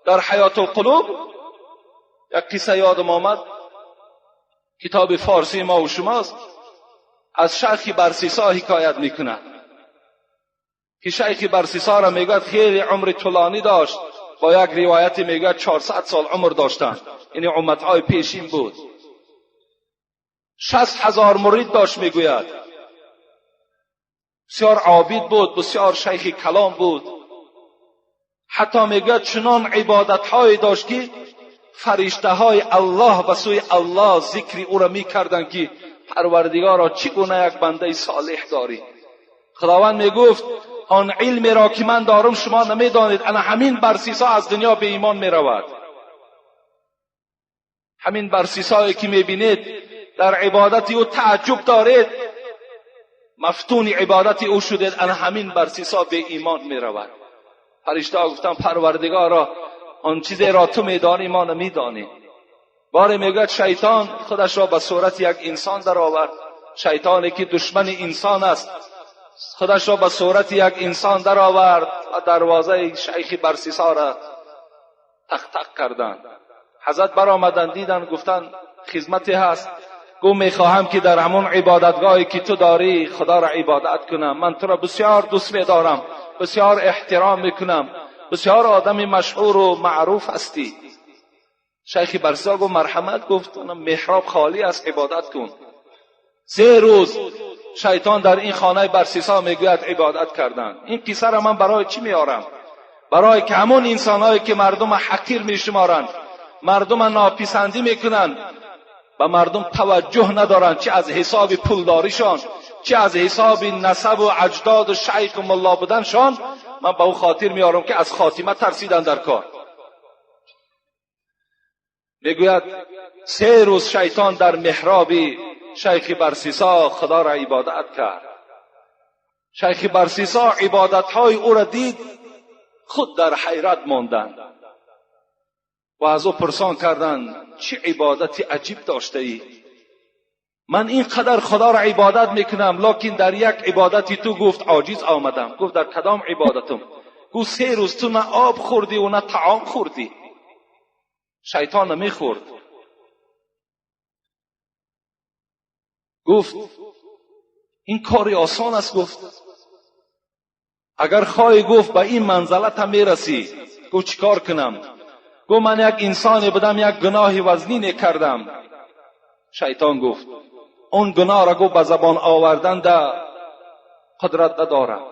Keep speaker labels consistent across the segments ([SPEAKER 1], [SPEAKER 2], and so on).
[SPEAKER 1] در حیات القلوب یک قصه یادم آمد، کتاب فارسی ما و شماست، از شیخ برسیسا حکایت میکنه که شیخ برسیسا را میگوید خیلی عمر طولانی داشت، با یک روایت میگوید 400 سال عمر داشتند، یعنی امتهای پیشین بود. 60,000 مرید داشت میگوید، بسیار عابد بود، بسیار شیخ کلام بود. حتی میگوید چنان عبادت‌های داشت که فرشته‌های الله به سوی الله ذکر او را میکردند که پروردگارا چگونه یک بنده صالح داری. خداوند میگفت آن علمی را که من دارم شما نمیدانید، انا همین برسیسا از دنیا به ایمان میرود. همین برسیسایی که میبینید در عبادت او تعجب دارید، مفتون عبادت او شدید، انا همین برسیسا به ایمان میرود. فرشته ها گفتن پروردگارا آن چیزی را تو میدانی ما نمیدانیم. باری میگوید شیطان خودش را به صورت یک انسان در آورد، شیطانی که دشمن انسان است خودش را به صورت یک انسان در آورد و دروازه شیخ برسیسا را تق تق کردند. حضرت برآمدند، دیدن، گفتن خدمتی هست. گو میخواهم که در همون عبادتگاهی که تو داری خدا را عبادت کنم. من تو را بسیار دوست می‌دارم، بسیار احترام میکنم، بسیار آدم مشهور و معروف هستی. شیخ برسیسا گفت مرحمت، گفت محراب خالی است، عبادت کن. 3 روز شیطان در این خانه برسیسا میگوید عبادت کردند. این قصه را من برای چی میارم؟ برای که همون انسانایی که مردم حقیر میشمارند، مردم ناپسندی میکنند، به مردم توجه ندارند، چه از حساب پولداریشان، چه از حساب نسب و اجداد و شیخ و ملا بودنشان، من به او خاطر میارم که از خاتمه ترسیدن در کار. میگوید 3 روز شیطان در محراب شیخ برسیسا خدا را عبادت کرد. شیخ برسیسا عبادتهای او را دید، خود در حیرت ماندند و از او پرسان کردند چه عبادتی عجیب داشته ای؟ من اینقدر خدا را عبادت میکنم، لکن در یک عبادتی تو گفت عاجز آمدم. گفت در کدام عبادتم؟ گفت 3 روز تو نه آب خوردی و نه طعام خوردی. شیطان نمیخورد. گفت این کاری آسان است. گفت اگر خواهی گفت به این منزلت هم میرسی. گفت چیکار کنم؟ گفت من یک انسانی بودم، یک گناه وزنی کردم. شیطان گفت اون گناه را گفت به زبان آوردن در قدرت ندارم،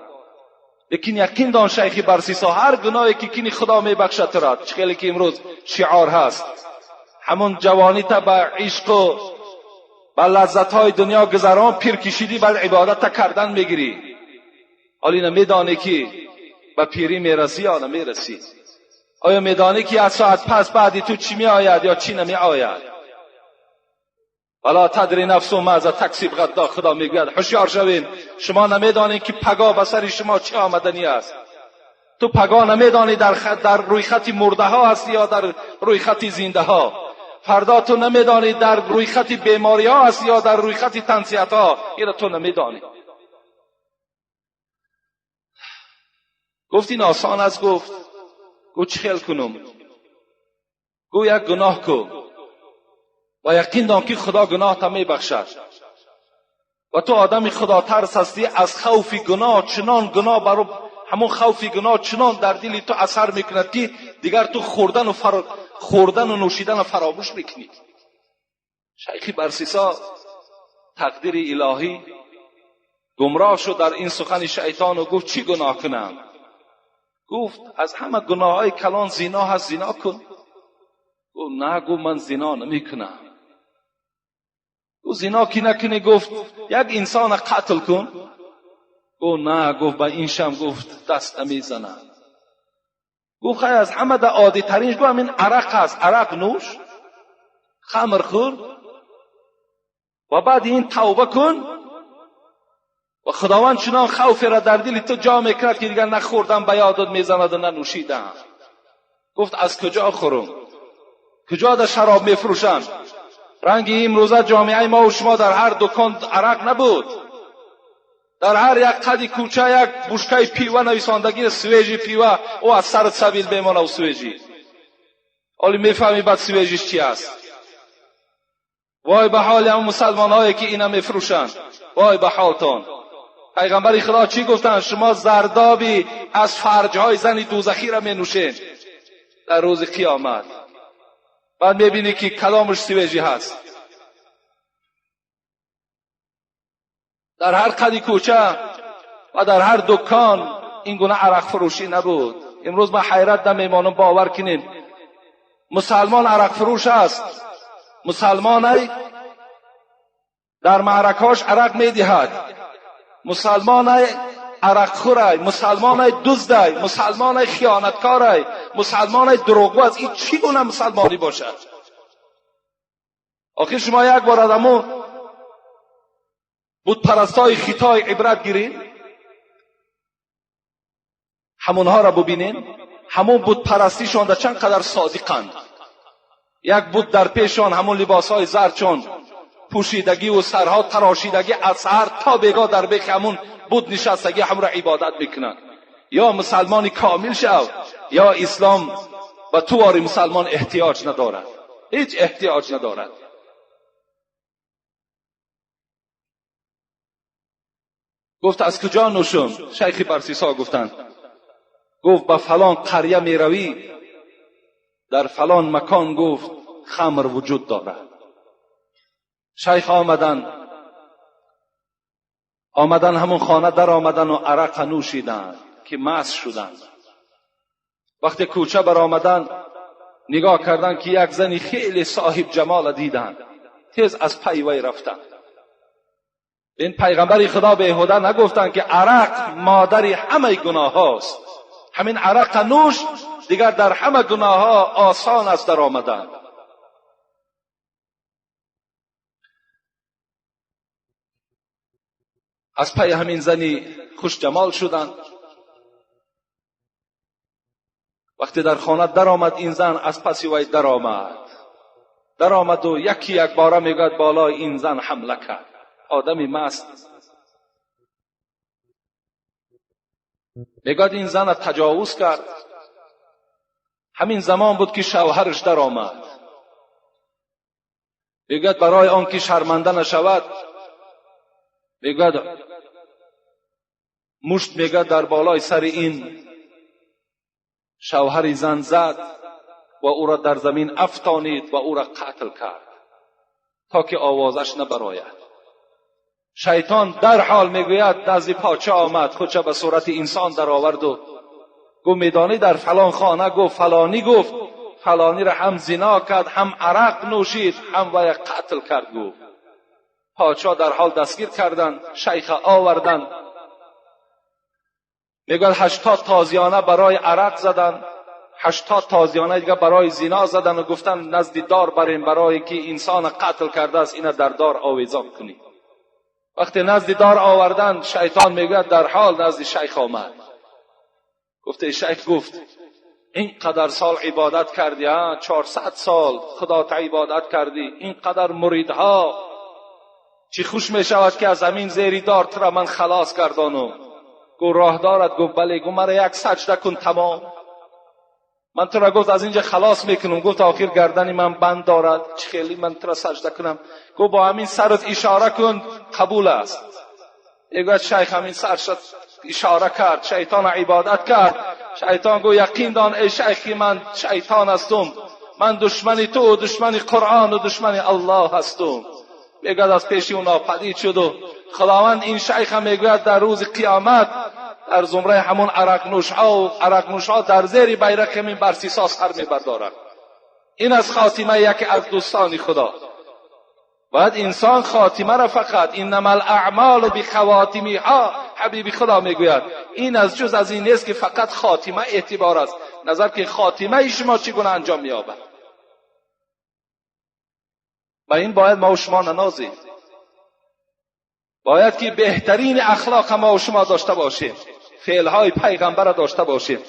[SPEAKER 1] لیکن یقین دان شیخ برسیسا هر گناهی که کنی خدا میبخشد را. چخیلی که امروز شعار هست، همون جوانی تا به عشق و به لذتهای دنیا گذران پیر کشیدی، بعد عبادت کردن میگیری، حالی نمیدانی که به پیری میرسی یا نمیرسی. آیا میدانی که از ساعت پس بعدی تو چی می آید یا چی نمی آید؟ ولا تدری نفس ماذا تکسب غدا. خدا میگوید هوشیار شوین، شما نمیدانید که پگاه به سر شما چه آمدنی است. تو پگاه نمیدانی در روی خط مرده ها هستی یا در روی خط زنده ها. فردا تو نمیدانی در روی خط بیماری ها هستی یا در روی خط تنصیت ها. این تو نمیدانی. گفت این آسان است. گفت چه خیل کنم؟ گو یک گناه کو و یقین دان که خدا گناه تا می بخشد و تو آدم خدا ترس هستی. از خوف گناه چنان گناه برو همون خوف گناه چنان در دل تو اثر میکند که دیگر تو خوردن و نوشیدن فراموش میکنی. شیخ برسیسا تقدیر الهی گمراه شد در این سخن شیطان و گفت چی گناه کنم؟ گفت از همه گناه های کلان زنا هست، زنا کن. گفت نه. گفت من زنا نمی کنم. گفت زنا کی نکنی؟ گفت یک انسان قتل کن. گفت نه. گفت به این شم گفت دست نمی زنم. گفت خیلی از همه در عادی ترینش گفت همین عرق هست، عرق نوش، خمر خور و بعد این توبه کن و خداوند چنان خوف را در دل تو جا میکرد که دیگر نخوردم به یادت میزند و ننوشیدم. گفت از کجا خورم؟ کجا در شراب میفروشند؟ رنگ امروزه جامعه ما و شما در هر دکان عرق نبود. در هر یک قد کوچه یک بشکه پیوه نویساندگی سویجی پیوه او از سر سبیل بمانه و سویجی. حالی میفهمی بعد سویجش چی است. وای به حال همون مسلمان هایی که اینا میفروشن، وای به حالتون. پیغمبر خدا چی گفتن؟ شما زردابی از فرجهای زن دوزخی را می نوشین در روز قیامت. بعد میبینی که کلامش سویجی هست. در هر قدی کوچه و در هر دکان این گونه عرق فروشی نبود. امروز من حیرت نمیمانم، باور کنین مسلمان عرق فروش است. مسلمان در معرکاش عرق میدهد، مسلمان عرق خورای، مسلمان دزدای، مسلمان خیانتکارای، مسلمان دروغگو. از این چی گونه مسلمانی باشد؟ آخر شما یک بار آدمو بت پرستای خطای عبرت گیرید، همونها را ببینین، همون بت پرستیشان در چند قدر صادقند. یک بت در پیشان همون لباسهای زرچون پوشیدگی و سرها تراشیدگی از سر تا بیگاه در بیخ همون بت نشستگی همون را عبادت میکنند. یا مسلمانی کامل شو، یا اسلام و تو واری مسلمان احتیاج ندارد، هیچ احتیاج ندارد. گفت از کجا نوشم؟ شیخ برسیسا گفتند، گفت به فلان قریه می روی، در فلان مکان گفت خمر وجود دارد. شیخ آمدن همون خانه در آمدن و عرق نوشیدند که مست شدند. وقتی کوچه بر آمدن نگاه کردند که یک زنی خیلی صاحب جمال دیدند، تیز از پی وی رفتند. این پیغمبر خدا بیهوده نگفتند که عرق مادر همه گناه هاست، همین عرق نوش دیگر در همه گناه ها آسان است در آمدن. از پی همین زنی خوش جمال شدند. وقتی در خانه در آمد این زن، از پس وی در آمد و یکی یک باره میگوید بالای این زن حمله کرد. آدمی مست میگوید این زن را تجاوز کرد. همین زمان بود که شوهرش در آمد. میگوید برای آنکه شرمنده نشود، میگوید مشت میگوید در بالای سر این شوهر زن زد و او را در زمین افشانید و او را قتل کرد تا که آوازش نبراید. شیطان در حال میگوید نزد پادشاه آمد، خودش به صورت انسان در آورد و گفت میدانی در فلان خانه گفت فلانی گفت فلانی را هم زنا کرد، هم عرق نوشید، هم وی قتل کرد. گفت پادشاه در حال دستگیر کردند، شیخ آوردند. میگوید 80 تازیانه برای عرق زدند، 80 تازیانه دیگه برای زنا زدند و گفتن نزد دار بریم برای که انسان قتل کرده است اینا در دار آویزان کنید. وقتی نزد دار آوردن، شیطان میگوید در حال نزد شیخ آمد. گفته شیخ گفت اینقدر سال عبادت کردی، 400 سال خدا تا عبادت کردی، اینقدر مریدها، چی خوش می شود که از زمین زیری دار تو را من خلاص گردانم. گفت راه دارد؟ گفت بله. گفت مرا یک سجده کن تمام، من تو را گفت از اینجا خلاص میکنم. گفت آخر گردنی من بند دارد، چه خیلی من تو را سجده کنم؟ گفت با همین سرت اشاره کن قبول است. میگوید شیخ همین سرش اشاره کرد، شیطان عبادت کرد. شیطان گفت یقین دان ای شیخ من شیطان هستم، من دشمن تو و دشمن قرآن و دشمن الله هستم. میگوید از پیش اونا پدید شد و خداوند این شیخ هم میگوید در روز قیامت در زمره همون عرق نوشها در زیر بیرق همین برسیسا سر میبردارند. این از خاتمه یکی از دوستان خدا. باید انسان خاتمه را فقط انما الاعمال بخواتمها، حبیب خدا میگوید این از جز از این نیست که فقط خاتمه اعتبار است، نظر که خاتمه شما چگونه انجام مییابد. و این باید ما و شما ننازیم. باید که بهترین اخلاق ما و شما داشته باشیم، فعلهای پیغمبر را داشته باشیم.